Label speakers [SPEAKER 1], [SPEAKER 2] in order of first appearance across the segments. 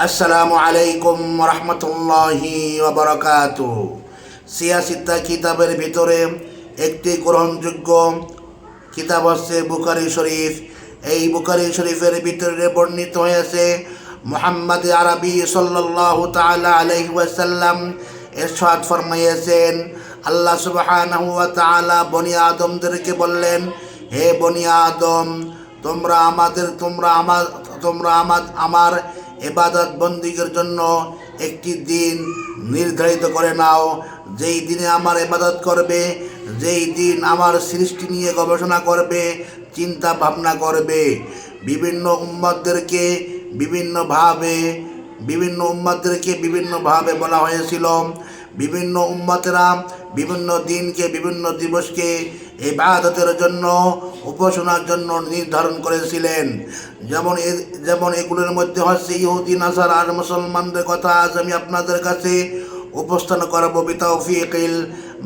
[SPEAKER 1] আসসালামু আলাইকুম রহমতুল্লাহি ওয়া বারাকাতুহু। সিয়াসিত্তা কিতাবের ভিতরে একটি গ্রহণযোগ্য কিতাব হচ্ছে বুখারী শরীফ। এই বুখারী শরীফের ভিতরে বর্ণিত হয়েছে মুহাম্মদ আরবি সাল্লাল্লাহু তাআলা আলাইহি ওয়াসাল্লাম ইরশাদ ফরমাইয়েছেন, আল্লাহ সুবহানাহু ওয়া তাআলা বনি আদমদেরকে বললেন, হে বনি আদম, তোমরা আমার ইবাদত বন্দিগের জন্য একটি দিন নির্ধারিত করে নাও, যেই দিনে আমার ইবাদত করবে, যেই দিন আমার সৃষ্টি নিয়ে গবেষণা করবে, চিন্তা ভাবনা করবে। বিভিন্ন উম্মতদেরকে বিভিন্নভাবে বলা হয়েছিল। বিভিন্ন উম্মতেরা বিভিন্ন দিনকে, বিভিন্ন দিবসকে ইবাদতের জন্য, উপাসনার জন্য নির্ধারণ করেছিলেন। যেমন এগুলোর মধ্যে হচ্ছে ইহুদি, নাসারা আর মুসলমানদের কথা আজ আমি আপনাদের কাছে উপস্থান করব বিতাওফিকিল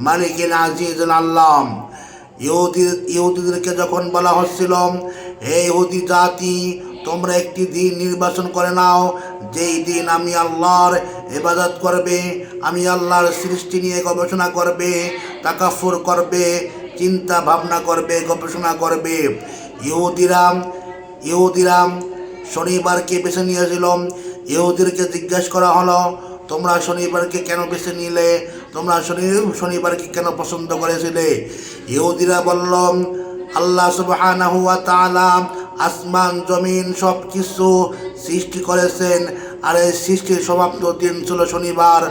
[SPEAKER 1] মালিকিল আজিজুল আল্লাম। ইহুদিদেরকে যখন বলা হচ্ছিল, হে ইহুদি জাতি, তোমরা একটি দিন নির্বাচন করে নাও, যেই দিন আমি আল্লাহর ইবাদত করবে, আমি আল্লাহর সৃষ্টি নিয়ে গবেষণা করবে, তাকাফুর করবে, চিন্তা ভাবনা করবে, গবেষণা করবে। ইহুদিরা শনিবারকে বেছে নিয়েছিল। ইহুদিরকে জিজ্ঞাসা করা হলো, তোমরা শনিবারকে কেন বেছে নিলে? তোমরা শনিবারকে কেন পছন্দ করেছিলে? ইহুদিরা বলল, আল্লাহ সুবহানাহু ওয়া তাআলা আসমান জমিন সব কিছু সৃষ্টি করেছেন, আর এই সৃষ্টির সমাপ্ত দিন ছিল শনিবার।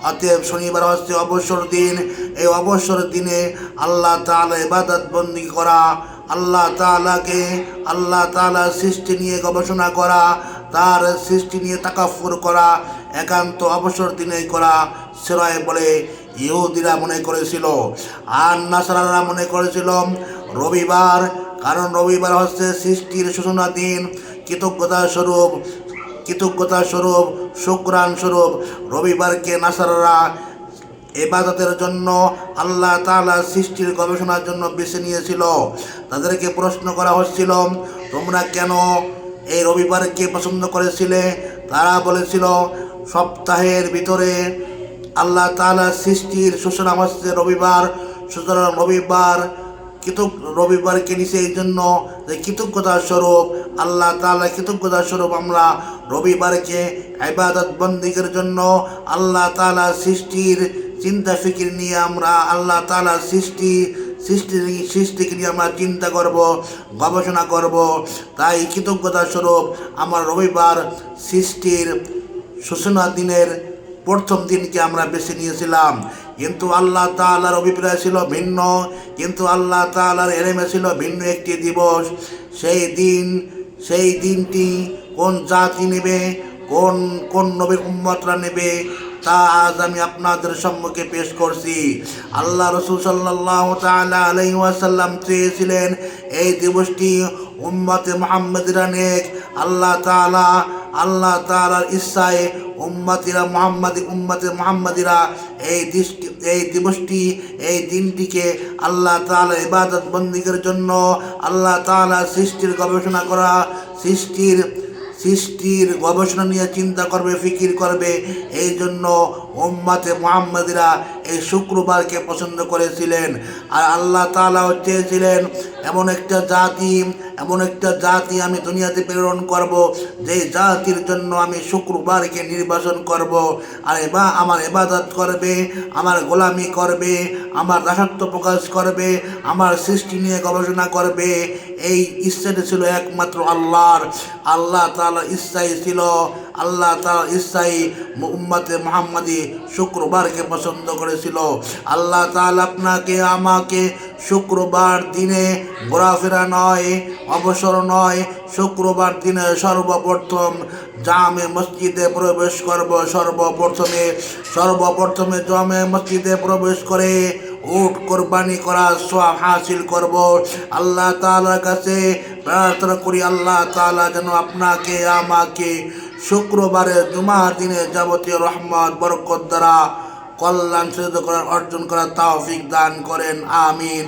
[SPEAKER 1] অতএব শনিবার হচ্ছে অবসর দিন। এই অবসর দিনে আল্লাহ তাআলা ইবাদত বন্দি করা, আল্লাহ তাআলার সৃষ্টি নিয়ে গবেষণা করা, তার সৃষ্টি নিয়ে তাকাফুর করা একান্ত অবসর দিনে করা সেরাই বলে ইহুদিরা মনে করেছিল। আর নাসারারা মনে করেছিল রবিবার, কারণ রবিবার হচ্ছে সৃষ্টির সূচনা দিন, কৃতজ্ঞতা স্বরূপ, শুকরান স্বরূপ রবিবারকে নাসারারা ইবাদতের জন্য, আল্লাহ তাআলা সৃষ্টির গবেষণার জন্য বেছে নিয়েছিল। তাদেরকে প্রশ্ন করা হচ্ছিল, তোমরা কেন এই রবিবারকে পছন্দ করেছিলে? তারা বলেছিল, সপ্তাহের ভিতরে আল্লাহ তাআলা সৃষ্টির সূচনা হচ্ছে রবিবার, সুতরাং রবিবারকে নিছে এই জন্য যে কৃতজ্ঞতা স্বরূপ, আল্লাহ তাআলা কৃতজ্ঞতা স্বরূপ আমরা রবিবারকে ইবাদত বন্দিগের জন্য, আল্লাহ তাআলা সৃষ্টির চিন্তা ফিকির নিয়ে আমরা আল্লাহ তাআলা সৃষ্টিকে নিয়ে আমরা চিন্তা করব, গবেষণা করব। তাই কৃতজ্ঞতা স্বরূপ আমার রবিবার সৃষ্টির সূচনা দিনের প্রথম দিনকে আমরা বেছে নিয়েছিলাম। কিন্তু আল্লাহ তাআলার অভিপ্রায় ছিল ভিন্ন, কিন্তু আল্লাহ তাআলার এলেমে ছিল ভিন্ন একটি দিবস। সেই দিনটি কোন জাতি নেবে, কোন নবীর উম্মতরা নেবে, তা আজ আমি আপনাদের সম্মুখে পেশ করছি। আল্লাহ রাসূল সাল্লাল্লাহু তাআলা আলাইহি ওয়াসাল্লাম চেয়েছিলেন এই দিবসটি উম্মতে মুহাম্মাদিরা নেক। আল্লাহ তাআলার ইচ্ছায় উম্মতে মুহাম্মাদিরা এই দিবসটি, এই দিনটিকে আল্লাহ তাআলা ইবাদত বন্দিগের জন্য, আল্লাহ তাআলা সৃষ্টির গবেষণা নিয়ে চিন্তা করবে, ফিকির করবে। এই জন্য উম্মতে মুহাম্মাদিরা এই শুক্রবারকে পছন্দ করেছিলেন। আর আল্লাহ তাআলাও চেয়েছিলেন এমন একটা জাতি আমি দুনিয়াতে প্রেরণ করব, যে জাতির জন্য আমি শুক্রবারকে নির্বাচন করব, আর আমার ইবাদত করবে, আমার গোলামি করবে, আমার দাসত্ব প্রকাশ করবে, আমার সৃষ্টি নিয়ে গবেষণা করবে। এই ইচ্ছাটি ছিল একমাত্র আল্লাহর। আল্লাহ তাআলার ইচ্ছাই উম্মতে মুহাম্মাদি শুক্রবারকে পছন্দ করেছিল। আল্লাহ তাআলা আপনাকে আমাকে শুক্রবার দিনে ঘোরাফেরা নয়, অবসর নয়, শুক্রবার দিনে সর্বপ্রথম জামে মসজিদে প্রবেশ করব। সর্বপ্রথমে জামে মসজিদে প্রবেশ করে উট কোরবানি করার সওয়াব হাসিল করব। আল্লাহ তাআলার কাছে প্রার্থনা করি, আল্লাহ তাআলা যেন আপনাকে আমাকে শুক্রবারের জুমার দিনে যাবতীয় রহমত বরকত দ্বারা কল্যাণ অর্জন করার তৌফিক দান করেন। আমিন।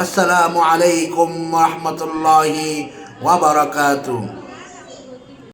[SPEAKER 1] আসসালামু আলাইকুম ওয়া রাহমাতুল্লাহি ওয়া বারাকাতুহু।